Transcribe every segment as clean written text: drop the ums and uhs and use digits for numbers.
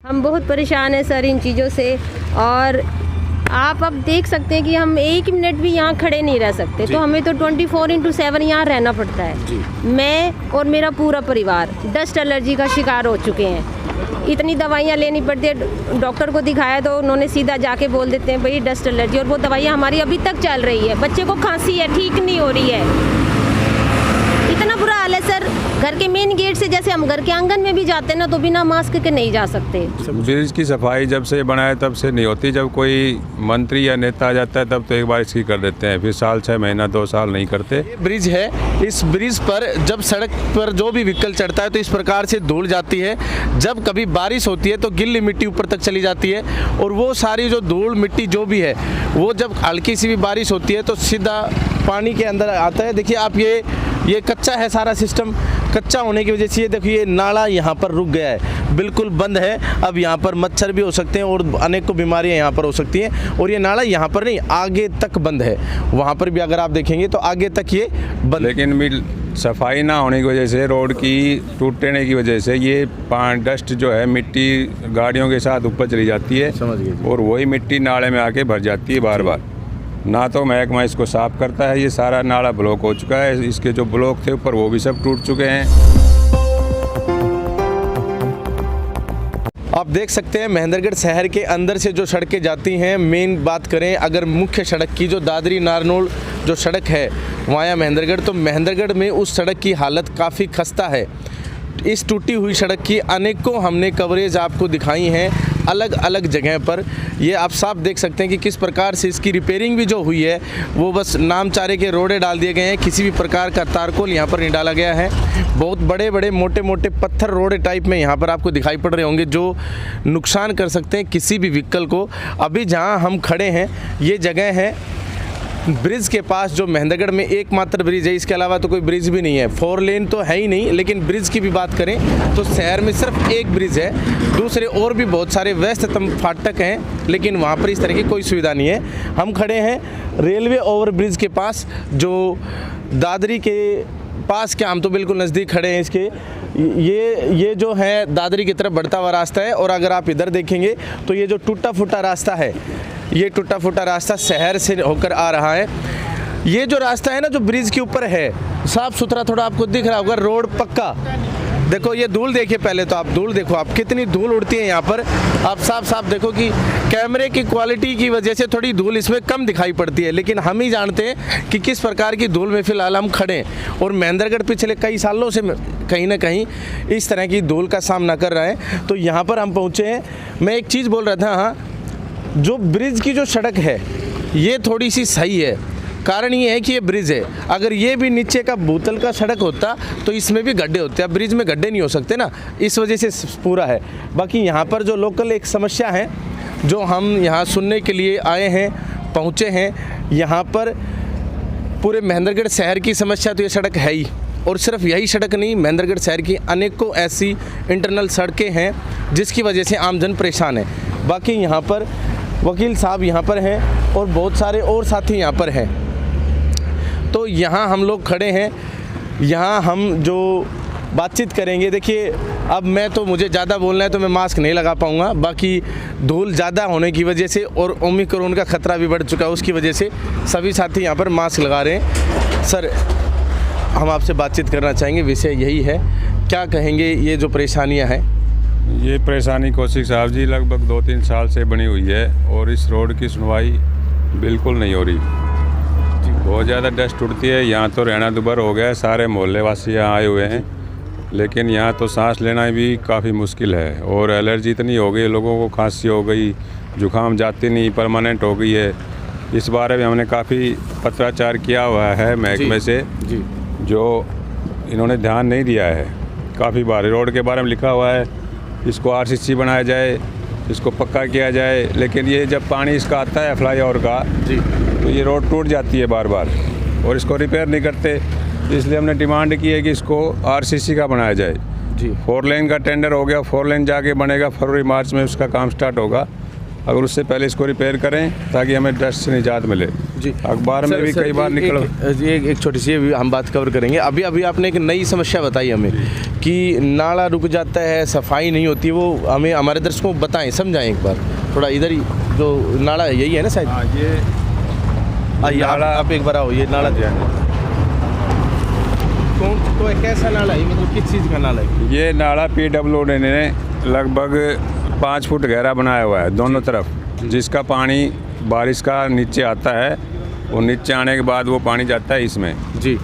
हम बहुत परेशान हैं सर इन चीज़ों से। और आप अब देख सकते हैं कि हम एक मिनट भी यहाँ खड़े नहीं रह सकते, तो हमें तो 24/7 यहाँ रहना पड़ता है। मैं और मेरा पूरा परिवार डस्ट एलर्जी का शिकार हो चुके हैं। इतनी दवाइयाँ लेनी पड़ती है, डॉक्टर को दिखाया तो उन्होंने सीधा जाके बोल देते हैं भाई डस्ट एलर्जी, और वो दवाइयाँ हमारी अभी तक चल रही है। बच्चे को खांसी है, ठीक नहीं हो रही है। इतना बुरा हाल है सर, घर के मेन गेट से जैसे हम घर के आंगन में भी जाते हैं ना, तो बिना मास्क के नहीं जा सकते। ब्रिज की सफाई जब से बनाए तब से नहीं होती। जब कोई मंत्री या नेता आ जाता है तब तो एक बार इसकी कर देते हैं, फिर साल 6 महीना 2 साल नहीं करते। ब्रिज है, इस ब्रिज पर जब सड़क पर जो भी व्हीकल चढ़ता है तो इस प्रकार से धूल जाती है। जब कभी बारिश होती है तो गिल्ली मिट्टी ऊपर तक चली जाती है, और वो सारी जो धूल मिट्टी जो भी है वो जब हल्की सी भी बारिश होती है तो सीधा पानी के अंदर आता है। देखिए आप, ये कच्चा है, सारा सिस्टम कच्चा होने की वजह से ये देखिए नाला यहाँ पर रुक गया है, बिल्कुल बंद है। अब यहाँ पर मच्छर भी हो सकते हैं और अनेकों बीमारियाँ यहाँ पर हो सकती हैं। और ये नाला यहाँ पर नहीं, आगे तक बंद है। वहाँ पर भी अगर आप देखेंगे तो आगे तक ये बंद। लेकिन सफाई ना होने की वजह से, रोड की टूटने की वजह से ये डस्ट जो है, मिट्टी गाड़ियों के साथ ऊपर चली जाती है, समझ गए, और वही मिट्टी नाले में आके भर जाती है बार बार। ना तो महकमा इसको साफ करता है। ये सारा नाला ब्लॉक हो चुका है, इसके जो ब्लॉक थे ऊपर वो भी सब टूट चुके हैं। आप देख सकते हैं महेंद्रगढ़ शहर के अंदर से जो सड़कें जाती हैं, मेन बात करें अगर मुख्य सड़क की, जो दादरी नारनौल जो सड़क है वाया महेंद्रगढ़, तो महेंद्रगढ़ में उस सड़क की हालत काफ़ी खस्ता है। इस टूटी हुई सड़क की अनेकों हमने कवरेज आपको दिखाई हैं अलग अलग जगह पर। ये आप साफ देख सकते हैं कि किस प्रकार से इसकी रिपेयरिंग भी जो हुई है वो बस नामचारे के रोड़े डाल दिए गए हैं, किसी भी प्रकार का तारकोल यहाँ पर नहीं डाला गया है। बहुत बड़े बड़े मोटे मोटे पत्थर रोड़े टाइप में यहाँ पर आपको दिखाई पड़ रहे होंगे, जो नुकसान कर सकते हैं किसी भी व्हीकल को। अभी जहाँ हम खड़े हैं ये जगह है ब्रिज के पास, जो महेंद्रगढ़ में एकमात्र ब्रिज है, इसके अलावा तो कोई ब्रिज भी नहीं है। 4 लेन तो है ही नहीं, लेकिन ब्रिज की भी बात करें तो शहर में सिर्फ एक ब्रिज है। दूसरे और भी बहुत सारे व्यस्ततम फाटक हैं, लेकिन वहाँ पर इस तरह की कोई सुविधा नहीं है। हम खड़े हैं रेलवे ओवरब्रिज के पास, जो दादरी के पास के, हम तो बिल्कुल नज़दीक खड़े हैं इसके। ये जो है दादरी की तरफ बढ़ता हुआ रास्ता है, और अगर आप इधर देखेंगे तो ये जो टूटा फूटा रास्ता है, ये टूटा फूटा रास्ता शहर से होकर आ रहा है। ये जो रास्ता है ना, जो ब्रिज के ऊपर है, साफ सुथरा थोड़ा आपको दिख रहा होगा, रोड पक्का। देखो ये धूल देखिए, पहले तो आप धूल देखो, आप कितनी धूल उड़ती है यहाँ पर। आप साफ देखो कि कैमरे की क्वालिटी की वजह से थोड़ी धूल इसमें कम दिखाई पड़ती है, लेकिन हम ही जानते हैं कि किस प्रकार की धूल में फ़िलहाल हम खड़े हैं। और महेंद्रगढ़ पिछले कई सालों से कहीं ना कहीं इस तरह की धूल का सामना कर रहा है। तो यहाँ पर हम पहुँचे हैं। मैं एक चीज़ बोल रहा था, हाँ, जो ब्रिज की जो सड़क है ये थोड़ी सी सही है। कारण ये है कि ये ब्रिज है, अगर ये भी नीचे का भूतल का सड़क होता तो इसमें भी गड्ढे होते। अब ब्रिज में गड्ढे नहीं हो सकते ना, इस वजह से पूरा है। बाकी यहाँ पर जो लोकल एक समस्या है, जो हम यहाँ सुनने के लिए आए हैं, पहुँचे हैं यहाँ पर, पूरे महेंद्रगढ़ शहर की समस्या तो ये सड़क है ही। और सिर्फ यही सड़क नहीं, महेंद्रगढ़ शहर की अनेकों ऐसी इंटरनल सड़कें हैं जिसकी वजह से आमजन परेशान है। बाकी यहाँ पर वकील साहब यहाँ पर हैं और बहुत सारे और साथी यहाँ पर हैं। तो यहाँ हम लोग खड़े हैं, यहाँ हम जो बातचीत करेंगे। देखिए अब मैं तो, मुझे ज़्यादा बोलना है तो मैं मास्क नहीं लगा पाऊँगा। बाकी धूल ज़्यादा होने की वजह से और ओमिक्रॉन का खतरा भी बढ़ चुका है, उसकी वजह से सभी साथी यहाँ पर मास्क लगा रहे हैं। सर, हम आपसे बातचीत करना चाहेंगे, विषय यही है, क्या कहेंगे ये जो परेशानियाँ हैं? ये परेशानी कौशिक साहब जी लगभग 2-3 साल से बनी हुई है, और इस रोड की सुनवाई बिल्कुल नहीं हो रही। बहुत ज़्यादा डस्ट उड़ती है। यहाँ तो रहना दुभर हो गया है, सारे मोहल्ले वासी यहाँ आए हुए हैं, लेकिन यहाँ तो सांस लेना भी काफ़ी मुश्किल है। और एलर्जी इतनी हो गई, लोगों को खांसी हो गई, जुकाम जाती नहीं, परमानेंट हो गई है। इस बारे में हमने काफ़ी पत्राचार किया हुआ है महकमे से, जो इन्होंने ध्यान नहीं दिया है। काफ़ी बार रोड के बारे में लिखा हुआ है, इसको RCC बनाया जाए, इसको पक्का किया जाए, लेकिन ये जब पानी इसका आता है फ्लाईओवर का तो ये रोड टूट जाती है बार बार, और इसको रिपेयर नहीं करते। इसलिए हमने डिमांड की है कि इसको RCC का बनाया जाए। 4 लेन का टेंडर हो गया, 4 लेन जाके बनेगा, फरवरी-मार्च में उसका काम स्टार्ट होगा। अगर उससे पहले इसको रिपेयर करें ताकि हमें डस्ट से निजात मिले। जी अखबार में भी कई बार निकल। एक छोटी सी भी हम बात कवर करेंगे। अभी आपने एक नई समस्या बताई हमें कि नाला रुक जाता है, सफाई नहीं होती, वो हमें हमारे दर्शकों को बताएं, समझाएं एक बार थोड़ा। इधर ही जो नाला है यही है ना शायद? हाँ, ये नाला आप एक बार आओ, ये नाला जो है तो कैसा नाला है, मतलब किस चीज़ का नाला है? ये नाला PWD ने लगभग 5 फुट गहरा बनाया हुआ है दोनों तरफ, जिसका पानी बारिश का नीचे आता है और नीचे आने के बाद वो पानी जाता है इसमें जी।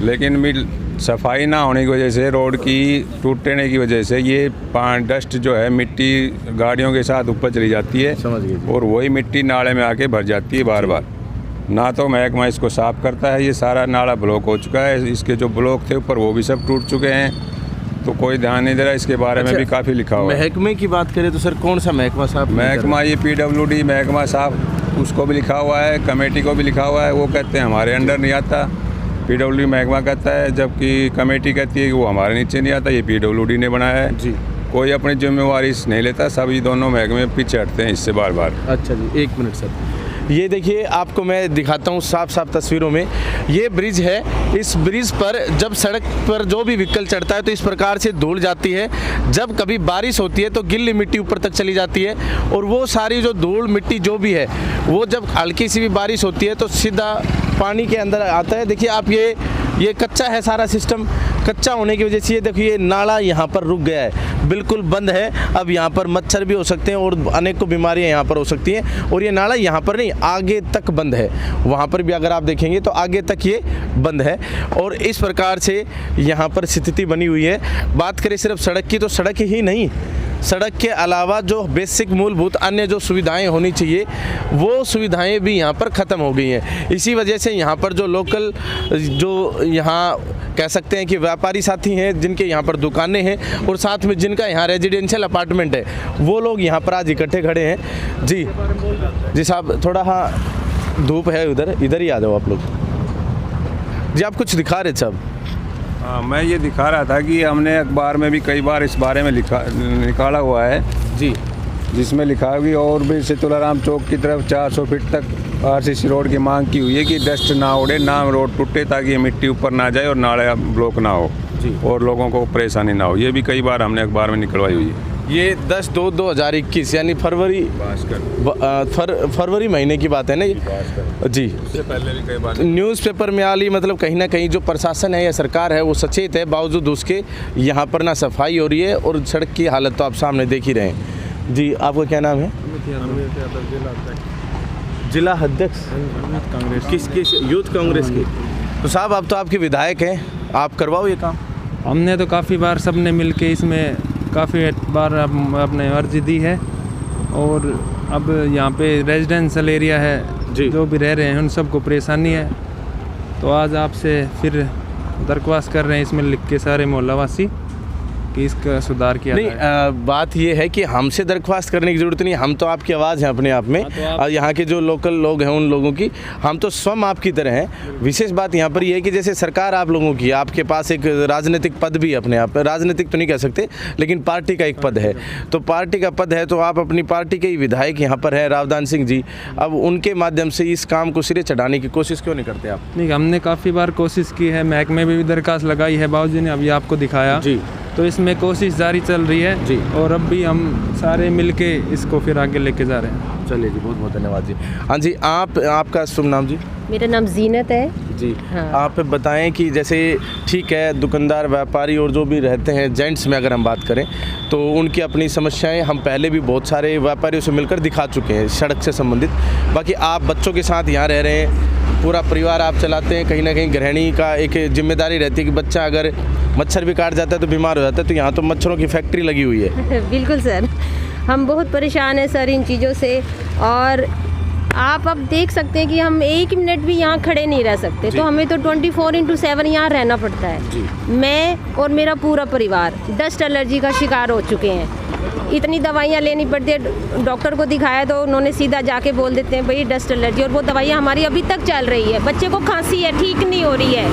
लेकिन सफाई ना होने की वजह से, रोड की टूटने की वजह से ये डस्ट जो है मिट्टी गाड़ियों के साथ ऊपर चली जाती है, समझ गए जी। और वही मिट्टी नाले में आके भर जाती है बार बार। ना तो महकमा इसको साफ़ करता है, ये सारा नाला ब्लॉक हो चुका है, इसके जो ब्लॉक थे ऊपर वो भी सब टूट चुके हैं, तो कोई ध्यान नहीं दे रहा। इसके बारे में भी काफ़ी लिखा हुआ है। महकमे की बात करें तो सर कौन सा महकमा साहब? महकमा ये PWD महकमा साहब, उसको भी लिखा हुआ है, कमेटी को भी लिखा हुआ है, वो कहते हैं हमारे अंडर नहीं आता। PWD महकमा कहता है, जबकि कमेटी कहती है कि वो हमारे नीचे नहीं आता, ये PWD ने बनाया है जी। कोई अपनी जिम्मेवारी नहीं लेता, सभी दोनों महकमे पीछे हटते हैं इससे बार बार। अच्छा जी, एक मिनट सर, ये देखिए आपको मैं दिखाता हूँ साफ साफ तस्वीरों में। ये ब्रिज है, इस ब्रिज पर जब सड़क पर जो भी व्हीकल चढ़ता है तो इस प्रकार से धूल जाती है। जब कभी बारिश होती है तो गिल्ली मिट्टी ऊपर तक चली जाती है, और वो सारी जो धूल मिट्टी जो भी है वो जब हल्की सी भी बारिश होती है तो सीधा पानी के अंदर आता है। देखिए आप, ये कच्चा है सारा सिस्टम, कच्चा होने की वजह से ये देखिए नाला यहाँ पर रुक गया है, बिल्कुल बंद है। अब यहाँ पर मच्छर भी हो सकते हैं और अनेकों बीमारियाँ यहाँ पर हो सकती हैं। और ये नाला यहाँ पर नहीं, आगे तक बंद है, वहाँ पर भी अगर आप देखेंगे तो आगे तक ये बंद है। और इस प्रकार से यहाँ पर स्थिति बनी हुई है। बात करें सिर्फ सड़क की, तो सड़क ही नहीं, सड़क के अलावा जो बेसिक मूलभूत अन्य जो सुविधाएं होनी चाहिए वो सुविधाएं भी यहाँ पर ख़त्म हो गई हैं। इसी वजह से यहाँ पर जो लोकल, जो यहाँ कह सकते हैं कि व्यापारी साथी हैं, जिनके यहाँ पर दुकानें हैं और साथ में जिनका यहाँ रेजिडेंशियल अपार्टमेंट है, वो लोग यहाँ पर आज इकट्ठे खड़े हैं। जी साहब, थोड़ा हाँ धूप है उधर, इधर ही आ जाओ आप लोग। जी आप कुछ दिखा रहे साहब? हाँ, मैं ये दिखा रहा था कि हमने अखबार में भी कई बार इस बारे में निकाला हुआ है जी, जिसमें लिखा है कि और भी से तुलाराम चौक की तरफ 400 फीट तक RCC रोड की मांग की हुई है कि डस्ट ना उड़े, ना रोड टूटे, ताकि ये मिट्टी ऊपर ना जाए और नाला ब्लॉक ना हो जी, और लोगों को परेशानी ना हो। ये भी कई बार हमने अखबार में निकलवाई हुई है। ये 10/2/2021 यानी फरवरी महीने की बात है ना ये जी। उससे पहले भी कई बार न्यूज़पेपर में आली, मतलब कहीं ना कहीं जो प्रशासन है या सरकार है वो सचेत है, बावजूद उसके यहाँ पर ना सफाई हो रही है और सड़क की हालत तो आप सामने देख ही रहे हैं। जी आपका क्या नाम है? जिला अध्यक्ष कांग्रेस, किस यूथ कांग्रेस की? तो साहब आप तो आपके विधायक हैं, आप करवाओ ये काम। हमने तो काफ़ी बार सबने मिलके इसमें काफ़ी बार अपने अर्जी दी है, और अब यहाँ पे रेजिडेंशियल एरिया है जी, जो भी रह रहे हैं उन सबको परेशानी है। तो आज आपसे फिर दरख्वास्त कर रहे हैं इसमें लिख के सारे मोहल्लावासी कि इसका सुधार किया नहीं जाए। बात ये है कि हमसे दरख्वास्त करने की ज़रूरत नहीं, हम तो आपकी आवाज़ हैं अपने आप में। और यहाँ के जो लोकल लोग हैं उन लोगों की, हम तो स्वयं आपकी तरह हैं। विशेष बात यहाँ पर ये है कि जैसे सरकार आप लोगों की, आपके पास एक राजनीतिक पद भी अपने आप, राजनीतिक तो नहीं कह सकते लेकिन पार्टी का एक पद है, तो पार्टी का पद है, तो आप अपनी पार्टी के ही विधायक यहाँ पर है रावदान सिंह जी। अब उनके माध्यम से इस काम को सिरे चढ़ाने की कोशिश क्यों नहीं करते आप? नहीं, हमने काफ़ी बार कोशिश की है, महकमे में भी दरख्वास्त लगाई है, बाबूजी ने अभी आपको दिखाया जी, तो इसमें कोशिश जारी चल रही है जी, और अब भी हम सारे मिलके इसको फिर आगे लेके जा रहे हैं। चलिए जी, बहुत बहुत धन्यवाद जी। हाँ जी, आपका शुभ नाम जी? मेरा नाम जीनत है जी। हाँ। आप बताएं कि जैसे ठीक है, दुकानदार, व्यापारी और जो भी रहते हैं, जेंट्स में अगर हम बात करें तो उनकी अपनी समस्याएं हम पहले भी बहुत सारे व्यापारियों से मिलकर दिखा चुके हैं सड़क से संबंधित। बाकी आप बच्चों के साथ यहाँ रह रहे हैं, पूरा परिवार आप चलाते हैं, कहीं ना कहीं गृहिणी का एक जिम्मेदारी रहती है कि बच्चा अगर मच्छर भी काट जाता है तो बीमार हो जाता है, तो यहाँ तो मच्छरों की फैक्ट्री लगी हुई है। बिल्कुल सर, हम बहुत परेशान हैं सर इन चीज़ों से, और आप अब देख सकते हैं कि हम एक मिनट भी यहाँ खड़े नहीं रह सकते, तो हमें तो 24/7 यहाँ रहना पड़ता है। मैं और मेरा पूरा परिवार डस्ट एलर्जी का शिकार हो चुके हैं। इतनी दवाइयाँ लेनी पड़ती है, डॉक्टर को दिखाया तो उन्होंने सीधा जाके बोल देते हैं भाई डस्ट एलर्जी, और वो दवाइयाँ हमारी अभी तक चल रही है। बच्चे को खांसी है, ठीक नहीं हो रही है,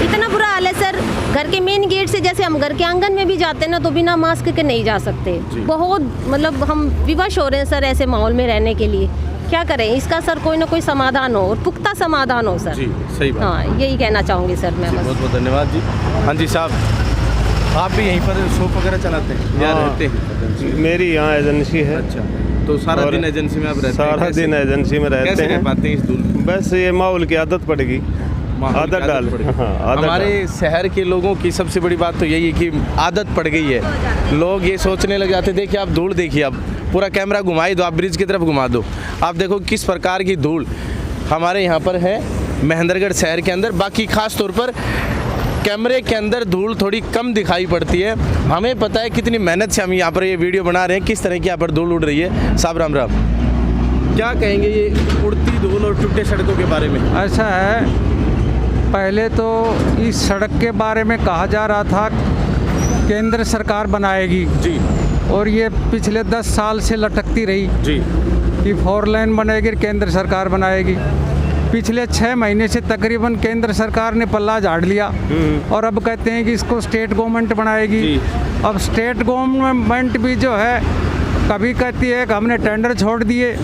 इतना बुरा हाल है सर। घर के मेन गेट से जैसे हम घर के आंगन में भी जाते हैं ना, तो बिना मास्क के नहीं जा सकते। बहुत मतलब हम विवश हो रहे हैं सर ऐसे माहौल में रहने के लिए। क्या करें, इसका सर कोई ना कोई समाधान हो और पुख्ता समाधान हो सर। जी सही बात। हाँ, यही कहना चाहूँगी सर मैं बस। बहुत बहुत धन्यवाद जी। हाँ जी साहब, आप भी यहीं पर शॉप वगैरह चलाते हैं या हाँ। रहते हैं? मेरी यहाँ एजेंसी है। अच्छा, तो सारा और दिन एजेंसी में आप रहते हैं? सारा कैसे- दिन एजेंसी में रहते कैसे हैं। रह पाते हैं इस दूर? बस ये माहौल की आदत पड़ गई, माहौल की आदत डाल। पड़ गई। हाँ, आदत हमारे शहर के लोगों की सबसे बड़ी बात तो यही है कि आदत पड़ गई है। लोग ये सोचने लग जाते, देखिए आप धूल देखिए, अब पूरा कैमरा घुमाई दो, आप ब्रिज की तरफ घुमा दो, आप देखो किस प्रकार की धूल हमारे यहाँ पर है महेंद्रगढ़ शहर के अंदर। बाकी खास तौर पर कैमरे के अंदर धूल थोड़ी कम दिखाई पड़ती है। हमें पता है कितनी मेहनत से हम यहाँ पर ये वीडियो बना रहे हैं, किस तरह की यहाँ पर धूल उड़ रही है। साहब राम राम, क्या कहेंगे ये उड़ती धूल और टूटे सड़कों के बारे में? ऐसा है, पहले तो इस सड़क के बारे में कहा जा रहा था केंद्र सरकार बनाएगी जी और ये पिछले 10 साल से लटकती रही जी कि 4 लेन बनेगी, केंद्र सरकार बनाएगी। पिछले 6 महीने से तकरीबन केंद्र सरकार ने पल्ला झाड़ लिया और अब कहते हैं कि इसको स्टेट गवर्नमेंट बनाएगी। जी। अब स्टेट गवर्नमेंट भी जो है कभी कहती है कि हमने टेंडर छोड़ दिए,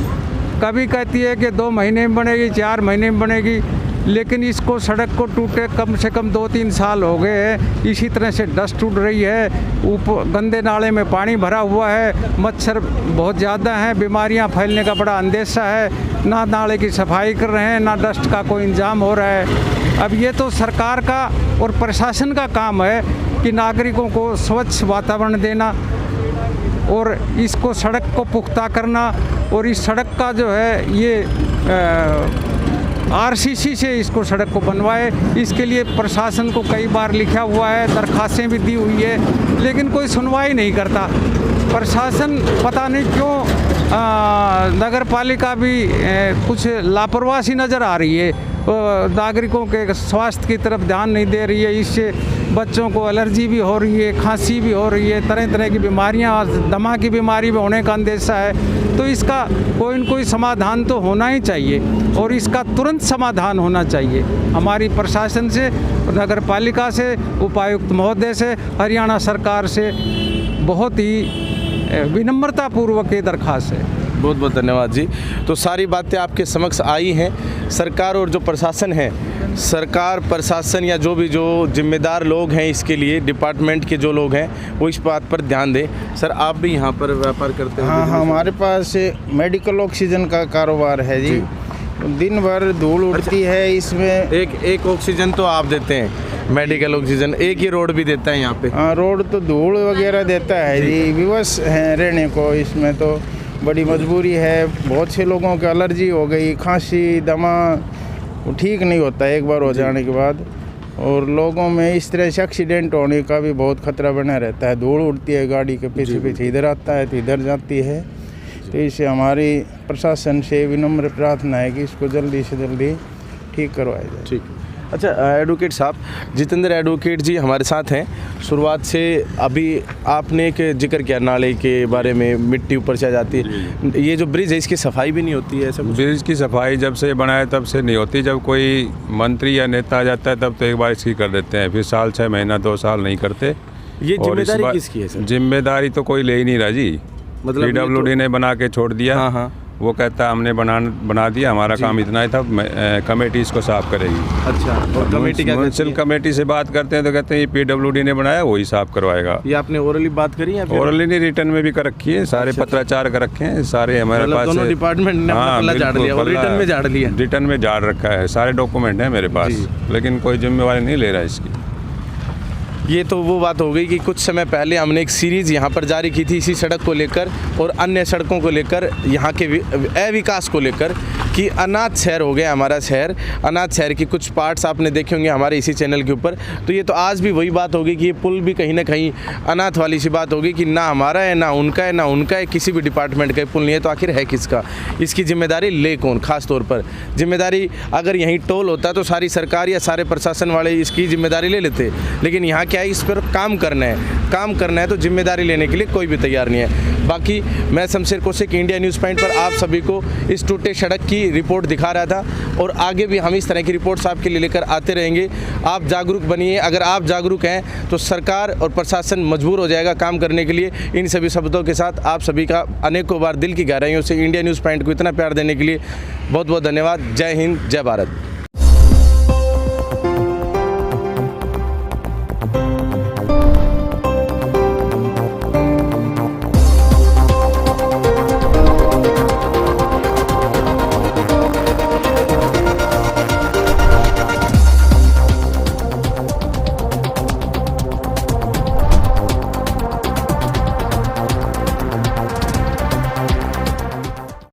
कभी कहती है कि 2 महीने में बनेगी, 4 महीने में बनेगी, लेकिन इसको सड़क को टूटे कम से कम 2-3 साल हो गए हैं। इसी तरह से डस्ट उड़ रही है, ऊपर गंदे नाले में पानी भरा हुआ है, मच्छर बहुत ज़्यादा हैं, बीमारियां फैलने का बड़ा अंदेशा है। ना नाले की सफाई कर रहे हैं, ना डस्ट का कोई इंतजाम हो रहा है। अब ये तो सरकार का और प्रशासन का काम है कि नागरिकों को स्वच्छ वातावरण देना और इसको सड़क को पुख्ता करना, और इस सड़क का जो है ये आरसीसी से इसको सड़क को बनवाए। इसके लिए प्रशासन को कई बार लिखा हुआ है, दरखास्तें भी दी हुई है, लेकिन कोई सुनवाई नहीं करता। प्रशासन पता नहीं क्यों, नगर पालिका भी कुछ लापरवाही नज़र आ रही है, नागरिकों के स्वास्थ्य की तरफ ध्यान नहीं दे रही है। इससे बच्चों को एलर्जी भी हो रही है, खांसी भी हो रही है, तरह तरह की बीमारियां, दमा की बीमारी भी होने का अंदेशा है। तो इसका कोई न कोई समाधान तो होना ही चाहिए और इसका तुरंत समाधान होना चाहिए हमारी प्रशासन से, नगर पालिका से, उपायुक्त महोदय से, हरियाणा सरकार से। बहुत ही विनम्रतापूर्वक ये दरख्वास्त है। बहुत बहुत धन्यवाद जी। तो सारी बातें आपके समक्ष आई हैं। सरकार और जो प्रशासन है, सरकार प्रशासन या जो जिम्मेदार लोग हैं इसके लिए, डिपार्टमेंट के जो लोग हैं, वो इस बात पर ध्यान दें। सर आप भी यहाँ पर व्यापार करते हैं? हाँ, हमारे पास मेडिकल ऑक्सीजन का कारोबार है जी। दिन भर धूल उड़ती है इसमें। एक ऑक्सीजन तो आप देते हैं, मेडिकल ऑक्सीजन एक ही रोड भी देता है यहाँ पे? हाँ, रोड तो धूल वगैरह देता है जी। विवश हैं रहने को, इसमें तो बड़ी मजबूरी है। बहुत से लोगों को एलर्जी हो गई, खांसी, दमा, वो ठीक नहीं होता एक बार हो जाने के बाद। और लोगों में इस तरह से एक्सीडेंट होने का भी बहुत खतरा बना रहता है। धूल उड़ती है गाड़ी के पीछे पीछे, इधर आता है तो इधर जाती है। तो इससे हमारी प्रशासन से विनम्र प्रार्थना है कि इसको जल्दी से जल्दी ठीक करवाया जाए। ठीक। अच्छा एडवोकेट साहब, जितेंद्र एडवोकेट जी हमारे साथ हैं। शुरुआत से अभी आपने एक जिक्र किया नाले के बारे में, मिट्टी ऊपर से आ जाती है। ये जो ब्रिज है इसकी सफाई भी नहीं होती है ऐसा कुछ? ब्रिज की सफाई जब से बनाए तब से नहीं होती। जब कोई मंत्री या नेता आ जाता है तब तो एक बार इसकी कर देते हैं, फिर साल 6 महीना 2 साल नहीं करते। ये और इस जिम्मेदारी बार- किसकी है सर? जिम्मेदारी तो कोई ले ही नहीं रहा जी। मतलब ये PWD ने बना के छोड़ दिया। हाँ, हाँ। वो कहता है हमने बना दिया, हमारा काम इतना ही था, कमेटी इसको साफ करेगी। अच्छा, और कमेटी क्या कहती म्यूनसिपल है? कमेटी से बात करते हैं तो कहते हैं ये PWD ने बनाया, वही साफ करवाएगा। ये आपने ओरली बात करी या फिर? ओरली नहीं, रिटर्न में भी कर रखी है, सारे पत्राचार कर रखे हैं सारे हमारे मतलब पास। दोनों डिपार्टमेंट ने अपना पल्ला झाड़ बिल्कुल, लिया और पल्ला- रिटर्न में झाड़ लिया। रिटर्न में झाड़ रखा है, सारे डॉक्यूमेंट हैं मेरे पास, लेकिन कोई जिम्मेवारी नहीं ले रहा है इसकी। ये तो वो बात हो गई कि कुछ समय पहले हमने एक सीरीज़ यहाँ पर जारी की थी इसी सड़क को लेकर और अन्य सड़कों को लेकर, यहाँ के अविकास को लेकर, कि अनाथ शहर हो गया हमारा शहर। अनाथ शहर की कुछ पार्ट्स आपने देखे होंगे हमारे इसी चैनल के ऊपर। तो ये तो आज भी वही बात होगी कि ये पुल भी कहीं ना कहीं अनाथ वाली सी बात होगी कि ना हमारा है, ना उनका है, ना उनका है, किसी भी डिपार्टमेंट का पुल नहीं है। तो आखिर है किसका? इसकी जिम्मेदारी ले कौन? खास तौर पर जिम्मेदारी अगर यहीं टोल होता तो सारी सरकार या सारे प्रशासन वाले इसकी जिम्मेदारी ले लेते, लेकिन यहाँ क्या है, इस पर काम करना है तो जिम्मेदारी लेने के लिए कोई भी तैयार नहीं है। बाकी मैं Shamsher Kaushik, India news point पर आप सभी को इस टूटे सड़क की रिपोर्ट दिखा रहा था और आगे भी हम इस तरह की रिपोर्ट्स आपके लिए लेकर आते रहेंगे। आप जागरूक बनिए, अगर आप जागरूक हैं तो सरकार और प्रशासन मजबूर हो जाएगा काम करने के लिए। इन सभी शब्दों के साथ आप सभी का अनेकों बार दिल की गहराइयों से इंडिया न्यूज़ पॉइंट को इतना प्यार देने के लिए बहुत बहुत धन्यवाद। जय हिंद, जय भारत।